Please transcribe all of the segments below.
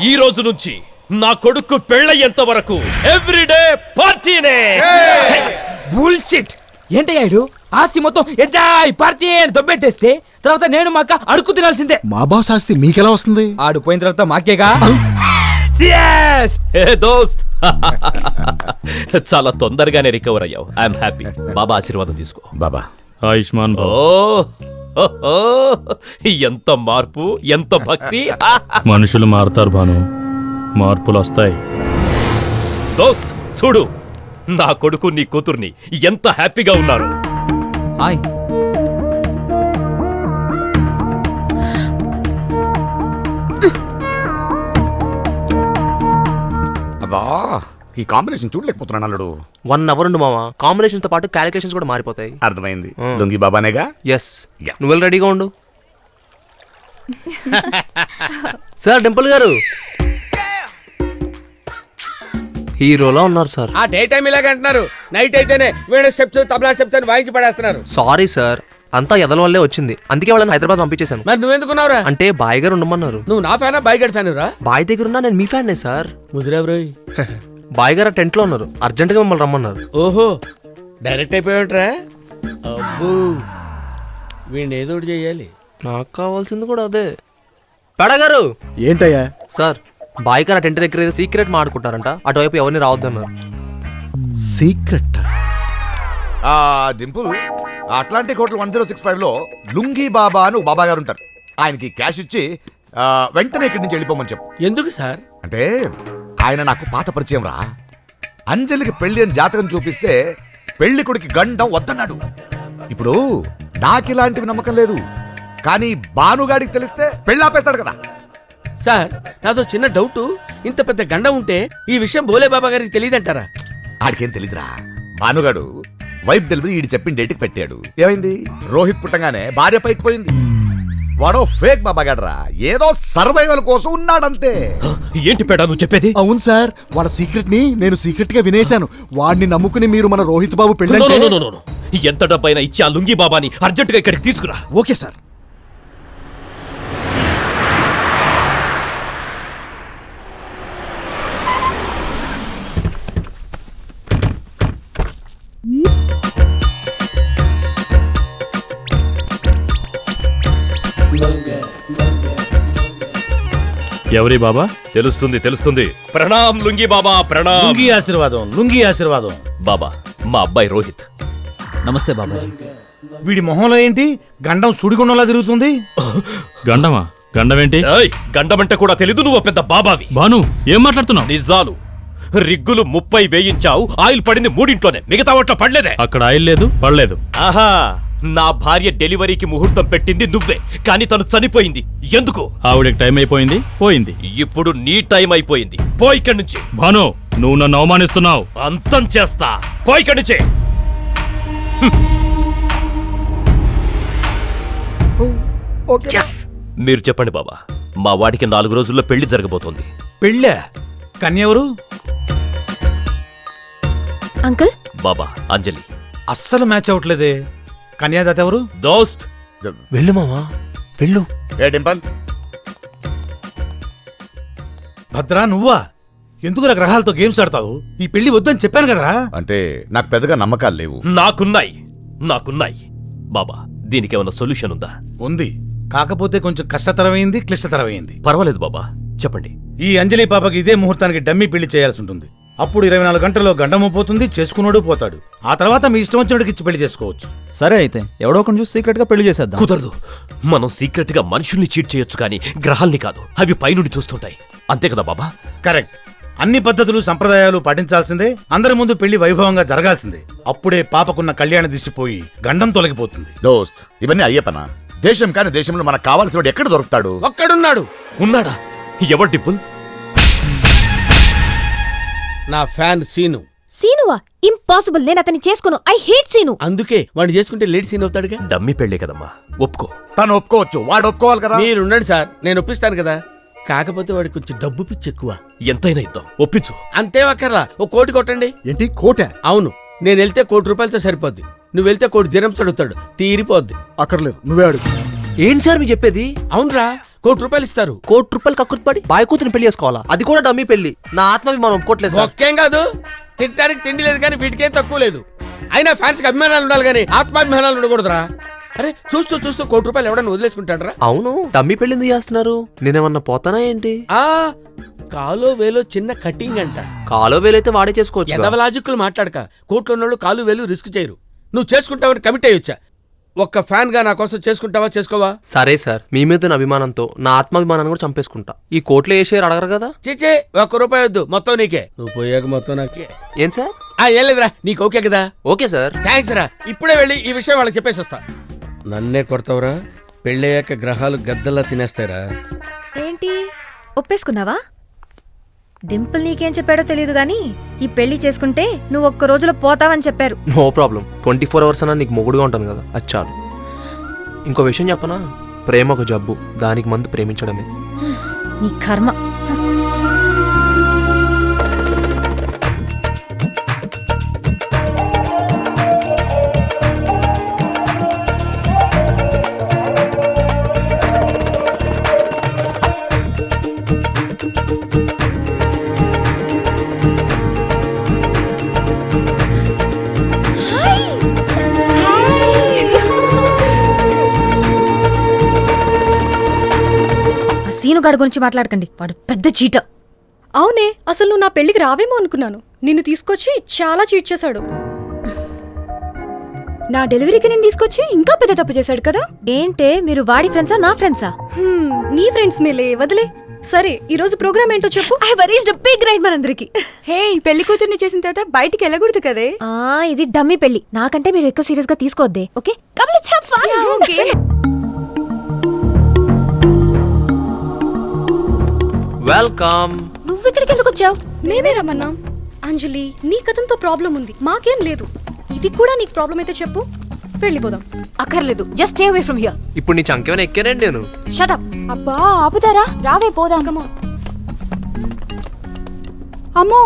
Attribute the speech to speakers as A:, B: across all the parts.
A: ఈ రోజు నుంచి నా కొడుకు పెళ్ళయ్యేంత వరకు ఎవ్రీడే పార్టీనే.
B: బుల్షిట్. ఏంటయ్యాడు ఆస్తి మొత్తం ఎంజాయ్ పార్టీ అని దొబ్బెట్టేస్తే తర్వాత నేను మా అక్క అడుక్కు తినాల్సిందే.
C: మా బాస్ ఆస్తి మీకెలా వస్తుంది?
B: ఆడు పోయిన తర్వాత మాకేగా.
A: ఏ దోస్త్, చాలా తొందరగానే రికవర్ అయ్యావు. I'm happy. బాబా ఆశీర్వాదం తీసుకో.
D: బాబా
E: ఆయుష్మాన్
A: ఓ ఎంత మార్పు, ఎంత భక్తి.
E: మనుషులు మారుతారు భాను, మార్పులు వస్తాయి.
A: దోస్త్ చూడు, నా కొడుకు నీ కూతుర్ని ఎంత హ్యాపీగా ఉన్నారు.
B: హాయ్.
D: అబ్బా, ఈ కాంబినేషన్ చూడలేకపోతున్నాను అల్లుడు.
F: 1 hour ఉండు మామ. కాంబినేషన్ తో పాటు క్యాలిక్యులేషన్స్ కూడా మారిపోతాయి.
D: అర్థమైంది. లుంగి బాబానేగా.
F: ఎస్, నువ్వు రెడీగా ఉండు. సార్ డింపుల్ గారు హీరోలా ఉన్నారు సార్.
G: ఆ డే టైం ఇలాగ అంటున్నారు, నైట్ అయితేనే వీణ స్టెప్స్ తబలా స్టెప్స్ అని వాయించి పడేస్తున్నారు.
F: సారీ సార్, అంతా ఎదల వల్లే వచ్చింది. అందుకే వాళ్ళని హైదరాబాద్ పంపించేశాను.
G: మరి నువ్వెందుకున్నావురా?
F: అంటే బాయ్ గారు ఉండమన్నారు.
G: నువ్వు నా ఫ్యానా బాయ్ గడ్ ఫ్యాన్ రా?
F: బాయ్ దగ్గర ఉన్నా నేను మీ ఫ్యాన్ సార్.
G: ముదిరావు.
F: బాయ్ గారు టెంట్ లో ఉన్నారు, అర్జెంట్ గా మిమ్మల్ని రమ్మన్నారు.
G: ఓహో, డైరెక్ట్ అయిపోయావుట్రా. అబ్బో, వీడిని ఏదో ఒకటి చెయ్యాలి.
F: నాకు కావాల్సింది కూడా అదే. పెడగారు.
C: ఏంటయ్యా?
F: సార్, బాయ్ గారు టెంట్ దగ్గర ఏదో సీక్రెట్ మాడుకుంటారంట, అటువైపు ఎవరిని రావద్దన్నారు.
C: సీక్రెట్?
D: డింపుల్, అట్లాంటిక్ హోటల్ 1065 లో లుంగి బాబా అని బాబా గారు ఉంటారు. ఆయనకి క్యాష్ ఇచ్చి వెంటనే ఇక్కడి నుంచి వెళ్ళిపోమని చెప్పు.
G: ఎందుకు సార్?
D: అంటే ఆయన నాకు పాత పరిచయం రా. అంజలికి పెళ్లి అని జాతకం చూపిస్తే పెళ్లి కొడుకు గండం వద్దన్నాడు. ఇప్పుడు నాకిలాంటివి నమ్మకం లేదు, కానీ భానుగాడికి తెలిస్తే పెళ్లి ఆపేస్తాడు కదా.
G: సార్, నాతో చిన్న డౌట్. ఇంత పెద్ద గండం ఉంటే ఈ విషయం భోలే బాబా గారికి తెలియదంటారా?
D: ఆడికేం తెలీదురా. భానుగాడు వైఫ్ డెలివరీ ఈడి చెప్పిన డేట్కి పెట్టాడు. ఏమైంది? రోహిత్ పుట్టంగానే భార్య పైకి పోయింది. వాడో ఫేక్ బాబాగాడ్రా, ఏదో సర్వైవల్ కోసం ఉన్నాడంతే.
A: ఏంటి పేడా నువ్వు చెప్పేది?
C: అవును సార్, వాడి సీక్రెట్ ని నేను సీక్రెట్ గా వినేశాను. వాడిని నమ్ముకుని మీరు మన రోహిత్ బాబు పెళ్ళి
A: ఎంత డబ్బైనా ఇచ్చి ఆ లుంగి బాబాని అర్జెంట్ గా ఇక్కడికి తీసుకురా.
C: Okay sir.
E: ఎవరి బాబా?
A: తెలుస్తుంది తెలుస్తుంది. ప్రణాం లుంగి బాబా, ప్రణాం.
H: లుంగి ఆశీర్వాదం, లుంగి ఆశీర్వాదం.
A: బాబా, మా అబ్బాయి రోహిత్.
B: నమస్తే బాబా.
H: వీడి మొహంలో ఏంటి గండం సుడిగుండంలా తిరుగుతుంది?
E: గండమా? గండమేంటి?
A: గండమంటే కూడా తెలీదు, నువ్వు పెద్ద బాబావి.
E: భాను, ఏం మాట్లాడుతున్నావు?
A: నిజాలు. రిగ్గులు 30 వేయించావు, ఆయిల్ పడింది 3 మిగతా వాటిలో పడలేదే.
E: అక్కడ ఆయిల్ లేదు, పడలేదు.
A: ఆహా, నా భార్య డెలివరీకి ముహూర్తం పెట్టింది నువ్వే, కానీ తను చనిపోయింది. ఎందుకు?
E: ఆవిడకి టైం అయిపోయింది, పోయింది.
A: ఇప్పుడు నీ టైం అయిపోయింది. పో ఇక్కడి నుంచి.
E: భాను, నువ్వు నన్ను అవమానిస్తున్నావు.
A: అంతం చేస్తా. పో ఇక్కడి నుంచి. మీరు చెప్పండి బాబా, మా వాడికి 4 రోజుల్లో పెళ్లి జరగబోతోంది.
H: పెళ్ళా? కన్యెవరు?
I: అంకుల్.
A: బాబా, అంజలి.
H: అస్సలు మ్యాచ్ అవట్లేదే. కన్యాదాత ఎవరు?
A: దోస్త్.
F: వెళ్ళు మామా, వెళ్ళు.
D: ఏ డింపల్,
H: భద్రా నువ్వా? ఎందుకు నా గ్రహాలతో గేమ్స్ ఆడతావు? ఈ పెళ్లి వద్దని చెప్పాను కదరా.
D: అంటే నాకు పెద్దగా నమ్మకాలు లేవు.
A: నాకున్నాయి. బాబా, దీనికి ఏమైనా సొల్యూషన్ ఉందా?
H: ఉంది, కాకపోతే కొంచెం కష్టతరమైంది, క్లిష్టతరమైంది.
A: పర్వాలేదు బాబా, చెప్పండి.
H: ఈ అంజలి పాపకి ఇదే ముహూర్తానికి డమ్మీ పెళ్లి చేయాల్సి ఉంటుంది. అప్పుడు 24 గంటల్లో గండము పోతుంది, చేసుకున్నాడు పోతాడు. ఆ తర్వాత మీ ఇష్టం వచ్చినోడికి ఇచ్చి పెళ్లి చేసుకోవచ్చు.
B: సరే అయితే ఎవడో ఒకటి చూసి సీక్రెట్ గా పెళ్లి చేసేద్దాం.
A: కుదరదు. మనం సీక్రెట్ గా మనుషుల్ని చీట్ చేయొచ్చు, కానీ గ్రహాల్ని కాదు. అవి పైనుండి చూస్తుంటాయి. అంతే కదా బాబా?
H: కరెక్ట్. అన్ని పద్ధతులు సంప్రదాయాలు పాటించాల్సిందే. అందరి ముందు పెళ్లి వైభవంగా జరగాల్సిందే. అప్పుడే పాపకున్న కళ్యాణ దిష్టిపోయి గండం తొలగిపోతుంది.
D: దోస్త్, ఇవన్నీ అయ్యప్పనా? దేశం కాని దేశంలో మనకు కావాల్సిన వాడు ఎక్కడ దొరుకుతాడు?
G: ఒక్కడున్నాడు.
A: ఉన్నాడా? ఎవరు టిప్పుల్?
G: నా ఫ్యాన్ సీను.
I: సీనువా? ఇంపాసిబుల్. నేను అతన్ని చేసుకోను. I hate Seenu.
G: అందుకే వాడు చేసుకుంటే లేట్ సీన్ అవుతాడుగా.
A: డమ్మి పెళ్లే కదమ్మా, ఒప్పుకో.
D: తను ఒప్పుకోవచ్చు, వాడు ఒప్పుకోవాలి కదా.
G: మీరు ఉండండి సార్, నేను ఒప్పిస్తాను కదా. కాకపోతే వాడికి కొంచెం డబ్బు పిచ్చి ఎక్కువ.
A: ఎంతైనా ఇద్దాం, ఒప్పించు.
G: అంతే అక్కర్లా, 1 కోటి కొట్టండి.
C: ఏంటి కోట?
G: అవును, నేను వెళ్తే 1 కోటి రూపాయలతో సరిపోద్ది. నువ్వు వెళ్తే 1 కోటి దిరమ్స్ అడుగుతాడు, తీరిపోద్ది.
C: అక్కర్లేదు, నువ్వే అడుగు.
F: ఏంటి సార్ మీరు చెప్పేది?
G: అవునరా, ₹1 కోటి ఇస్తారు.
F: ₹1 కోటి కక్కుర్తిపడి బాయ్ కూతురు పెళ్లి చేసుకోవాలా? అది కూడా డమ్మీ పెళ్లి. నా ఆత్మవి ఒప్పుకోవట్లేదు సార్.
G: ఒక్కేం కాదు, తినడానికి తిండి లేదు కానీ వీటికేం తక్కువ లేదు. అయినా ఫ్యాన్స్ కి అభిమానాలు ఉండాలి కానీ ఆత్మాభిమానాలు ఉండకూడదురా. అరే చూస్తూ చూస్తూ ₹1 కోటి ఎవడన్నా వదిలేసుకుంటాడరా?
F: అవును, డమ్మీ పెళ్లి ఎందుకు చేస్తున్నారు? నేనేమన్నా పోతానా ఏంటి?
G: ఆ కాలో వేలో చిన్న కటింగ్ అంట.
F: కాలో వేలైతే వాడే చేసుకోవచ్చు.
G: ఎదవ లాజిక్లు మాట్లాడక. కోట్లు ఉన్నోళ్ళు కాలు వేలు రిస్క్ చేయరు. నువ్వు చేసుకుంటావని కమిట్ అయ్యొచ్చా. ఒక్క ఫ్యాన్ గా నా కోసం చేసుకుంటావా చేసుకోవా?
F: సరే సార్, మీ మీద ఉన్న అభిమానంతో నా ఆత్మాభిమానాన్ని కూడా చంపేసుకుంటా. ఈ కోట్లో ఏ షేర్ అడగరు కదా?
G: చేచే ₹1 వద్దు, మొత్తం నీకే. నువ్వు పోయాక మొత్తం నాకే.
F: ఏం సార్?
G: ఏం లేదురా, నీకు ఓకే కదా?
F: Okay sir.
G: థ్యాంక్స్ రా. ఇప్పుడే వెళ్ళి ఈ విషయం వాళ్ళకి చెప్పేసి వస్తా. నన్నే కొడతావురా? పెళ్ళయ్యాక గ్రహాలు గద్దల్లా తినేస్తాయిరా.
I: ఏంటి ఒప్పేసుకున్నావా? డింపుల్ నీకేం చెప్పాడో తెలియదు గానీ ఈ పెళ్లి చేసుకుంటే నువ్వు ఒక్క రోజులో పోతావని చెప్పారు.
F: No problem. 24 hours అన్నా నీకు మొగుడుగా ఉంటాను కదా, అది చాలు. ఇంకో విషయం చెప్పనా? ప్రేమ ఒక జబ్బు, దానికి మందు ప్రేమించడమే.
I: నీ కర్మ. సీనుగాడి గురించి మాట్లాడకండి, వాడు పెద్ద చీట.
J: అవునే, అసలు నువ్వు నా పెళ్లికి రావేమో అనుకున్నాను. నిన్ను తీసుకొచ్చి చాలా చీట్ చేశాడు. నా డెలివరీకి నేను తీసుకొచ్చి ఇంకా పెద్ద తప్పు చేశాడు కదా.
I: ఏంటే మీరు వాడి ఫ్రెండ్సా నా ఫ్రెండ్సా?
J: నీ ఫ్రెండ్స్ మేలే, వదిలే. సరే, ఈ రోజు ప్రోగ్రామ్ ఏంటో చెప్పు.
I: I have arranged a big ride మనందరికి.
J: హే, పెళ్లి కూతుర్ని చేసిన తర్వాత బయటికి వెళ్ళకూడదు కదే.
I: ఇది డమ్మీ పెళ్లి, నాకంటే మీరు ఎక్కువ సీరియస్ గా తీసుకోవద్దే. Okay, come let's have fun.
F: Welcome.
I: నువ్వు ఇక్కడికి ఎందుకు వచ్చావు?
J: మేమే రమ్మన్నాం. అంజలి, నీ కథంతో ప్రాబ్లం ఉంది, మాకేం లేదు. ఇది కూడా నీకు ప్రాబ్లం అయితే చెప్పు, వెళ్ళిపోదాం.
I: అక్కర్లేదు, just stay away from here.
F: ఇప్పుడు నీ చంకేమైనా ఎక్కానండి నేను.
I: Shut up.
J: అబ్బా ఆపుతారా, రావే పోదాం. అమ్మో,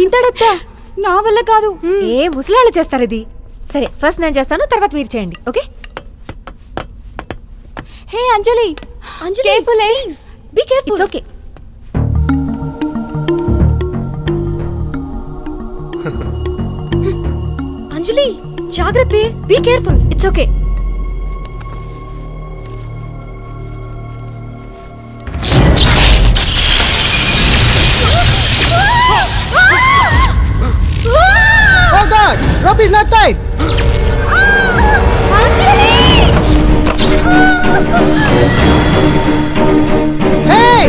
J: ఇంత డెప్తా, నా వల్ల కాదు.
I: ఏ ముసలాళ్ళు చేస్తారు ఇది. సరే, ఫస్ట్ నేను చేస్తాను, తర్వాత మీరు చేయండి. Okay?
J: Hey Anjali, careful, please be careful.
I: It's okay.
J: Anjali, జాగ్రత్త, be careful.
I: It's okay.
C: Oh God! Rope is not tight! Hey!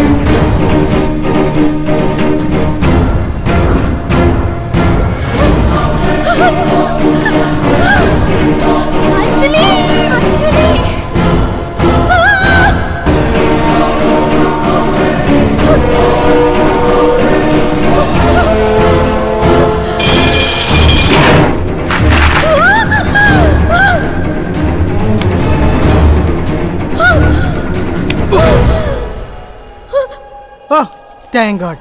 C: Oh, thank God.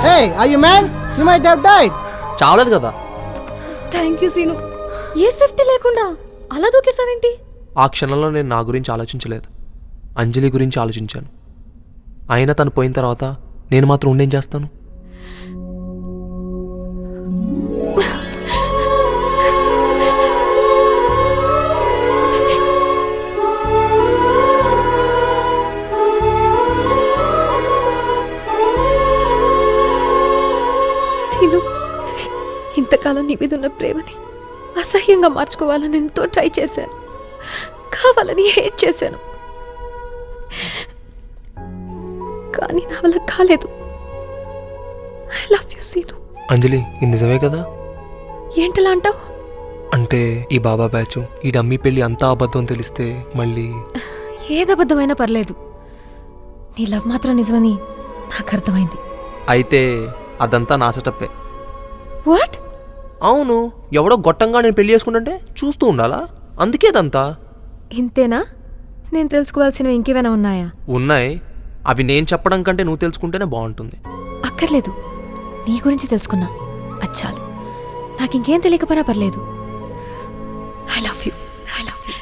C: Hey, are you mad? You might have died.
F: చావలేదు కదా.
J: Thank you Seenu. ఏ safety లేకుండా అలా దూకేసావేంటి?
F: ఆ క్షణంలో నేను నా గురించి ఆలోచించలేదు, అంజలి గురించి ఆలోచించాను. అయినా తను పోయిన తర్వాత నేను మాత్రం ఉండేం చేస్తాను?
J: సీను, ఇంతకాలం నీ మీద ఉన్న ప్రేమని అసహ్యంగా మార్చుకోవాలని ఎంతో ట్రై చేశాను, కావాలని హేట్ చేశాను, కానీ నా వల్ల కాలేదు. I love you Seenu.
F: Anjali, ఇది నిజమే కదా?
J: ఏంటలా అంటావు?
F: అంటే ఈ బాబా బ్యాచ్ ఈ డమ్మీ పెళ్లి అంతా అబద్ధం తెలిస్తే మళ్ళీ
J: ఏదబద్ధమైనా పర్లేదు నీ లవ్ మాత్రం నిజమని నాకు అర్థమైంది.
F: అయితే అదంతా నా సెటప్పే.
J: వాట్?
F: అవును, ఎవడో గొట్టంగా నేను పెళ్లి చేసుకుంటుంటే చూస్తూ ఉండాలా, అందుకే అదంతా.
J: ఇంతేనా? నేను తెలుసుకోవాల్సినవి ఇంకేమైనా ఉన్నాయా?
F: ఉన్నాయి, అవి నేను చెప్పడం కంటే నువ్వు తెలుసుకుంటేనే బాగుంటుంది.
J: అక్కర్లేదు, నీ గురించి తెలుసుకున్నా అచ్చాలు. నాకు ఇంకేం తెలియకపోయినా పర్లేదు. I love you, I love you.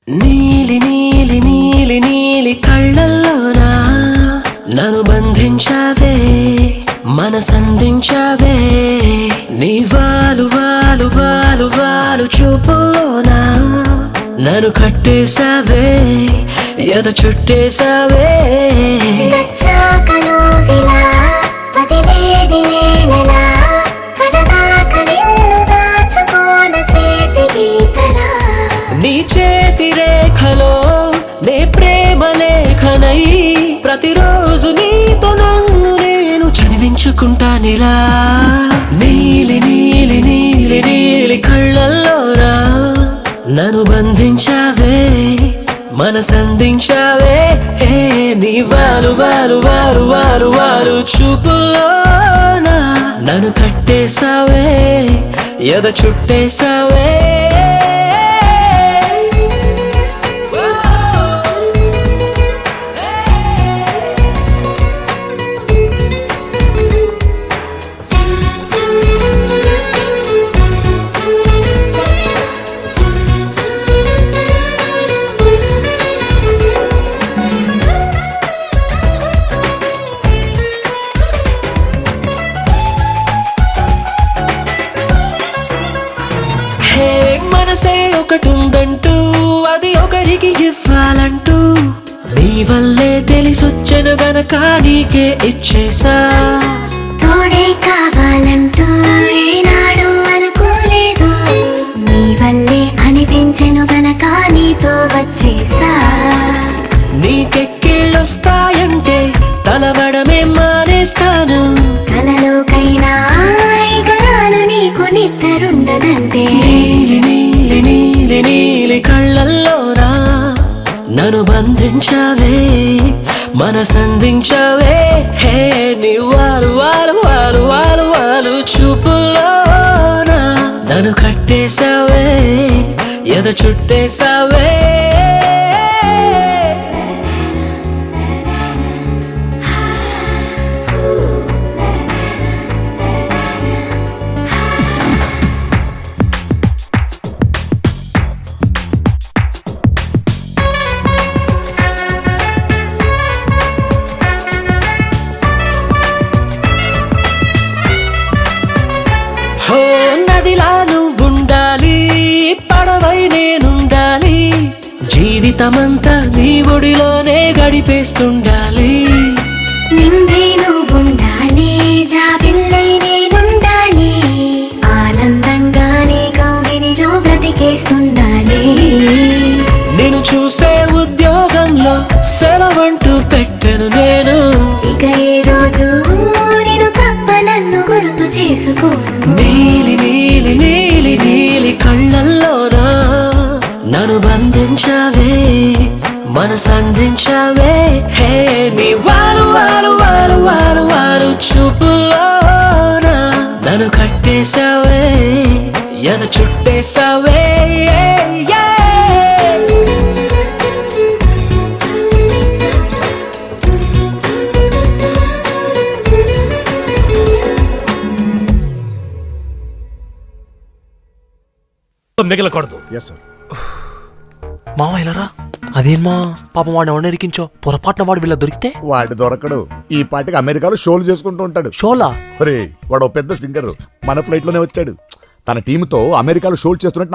K: నీలి నీలి నీలి నీలి కళ్ళల్లోనా నన్ను బంధించావే, మనసందించావే. నీ వాలు వాలు వాలు వాలు చూపులోనా నన్ను కట్టేశావే, ఎద చుట్టేశావే. నీ చేతి రేఖలో నే ప్రేమ లేఖనై ప్రతిరోజు నీతో నన్ను నేను చదివించుకుంటానిలా. నీలి నీలి నీలి నీలి కళ్ళల్లోరా నన్ను బంధించావే, మనసందించావే. నీ వాలు వాలు వాలు వాలు వాలు చూపులోనా నన్ను కట్టేశావే, ఎద చుట్టేశావే. మనసే ఒకటుందంటూ అది ఒకరికి ఇవ్వాలంటూ నీ వల్లే తెలిసొచ్చను గనక నీకే ఇచ్చేసా.
L: తోడే కావాలంటూ ఏనాడు అనుకోలేదు, నీ వల్లే అనిపించెను గనక నీతో వచ్చేసా.
K: నీకెక్కిళ్ళొస్తాయంటే తలవడమే మానేస్తాను,
L: కలలోకైనా ఎగరాను నీకు నిద్రుండదంటే.
K: నీలి నీలి నీలి నీలి కళ్ళల్లోరా నన్ను బంధించావే, మనసందించావే. నీ వారు వారు వారు వారు వారు చూపులోనా నన్ను కట్టేశావే, ఎద చుట్టేశావే. నదిలా నువ్వుండాలి, పడవై నేనుండాలి, జీవితమంతా నీ ఒడిలోనే గడిపేస్తుండాలి.
L: నిందే నువ్వుండాలి, జాబిల్లై నేనుండాలి, ఆనందంగా నీ కౌగిలిలో బ్రతికేస్తుండాలి.
K: నేను చూసే ఉద్యోగంలో సెలవంటూ పెట్టను నేను,
L: ఇక ఏ రోజు నేను తప్ప నన్ను గుర్తు చేసుకోను.
K: నీలి నీలి నీలి నీలి కళ్ళల్లోనా నన్ను బంధించావే, మనసందించావే. నీ వారు వారు వారు వారు వారు చూపులోనా నన్ను కట్టేశావే, ఎద చుట్టేశావే.
A: మిగలకూడదు.
C: Yes sir.
F: మామ ఇలారా. అదేం మా పాపం వాడిని ఎవరిని ఇరికించో, పొరపాటున వాడు వీళ్ళ దొరికితే.
D: వాడు దొరకడు, ఈ పాటికి అమెరికాలో షోలు చేసుకుంటూ ఉంటాడు.
F: షోలా?
D: ఒరే వాడు ఓ పెద్ద సింగర్, మన ఫ్లైట్ లోనే వచ్చాడు. తన టీంతో అమెరికాలో షోలు చేస్తున్నట్టు